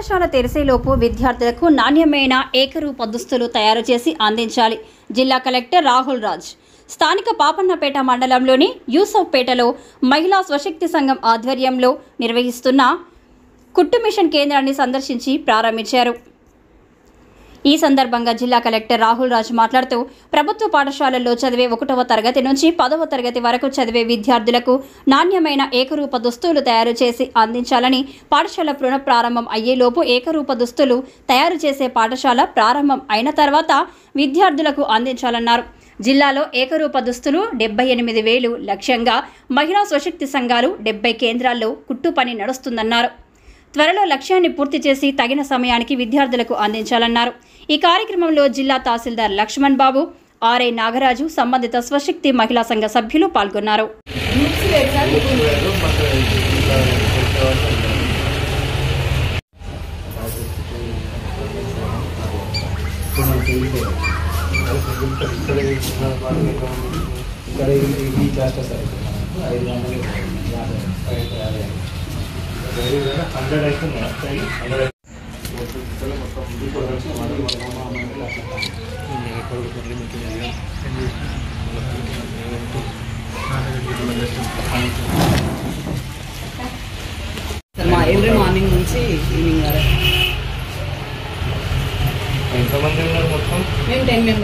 పాఠశాల తెరిసేలోపు విద్యార్థులకు నాణ్యమైన ఏకరూప దుస్తులు తయారు చేసి అందించాలి. జిల్లా కలెక్టర్ రాహుల్ రాజ్ స్థానిక పాపన్నపేట మండలంలోని యూసఫ్పేటలో మహిళా స్వశక్తి సంఘం ఆధ్వర్యంలో నిర్వహిస్తున్న కుట్టు మిషన్ కేంద్రాన్ని సందర్శించి ప్రారంభించారు. ఈ సందర్భంగా జిల్లా కలెక్టర్ రాహుల్ రాజ్ మాట్లాడుతూ ప్రభుత్వ పాఠశాలల్లో చదివే 1వ తరగతి నుంచి 10వ తరగతి వరకు చదివే విద్యార్థులకు నాణ్యమైన ఏకరూప దుస్తులు తయారు చేసి అందించాలని, పాఠశాల పునఃప్రారంభం అయ్యేలోపు ఏకరూప దుస్తులు తయారు చేసే పాఠశాల ప్రారంభం అయిన తర్వాత విద్యార్థులకు అందించాలన్నారు. జిల్లాలో ఏకరూప దుస్తులు 78,000 లక్ష్యంగా మహిళా స్వశక్తి సంఘాలు 70 కేంద్రాల్లో కుట్టు పని నడుస్తుందన్నారు. త్వరలో లక్ష్యాన్ని పూర్తి చేసి తగిన సమయానికి విద్యార్థులకు అందించాలన్నారు. ఈ కార్యక్రమంలో జిల్లా తహసీల్దార్ లక్ష్మణ్ బాబు, ఆర్ఐ నాగరాజు, సంబంధిత స్వశక్తి మహిళా సంఘ సభ్యులు పాల్గొన్నారు. ఎవ్రీ మార్నింగ్ నుంచి ఈవినింగ్ వరకు ఎంతమంది ఉన్నారు మొత్తం? మేము 10 మెంబర్స్.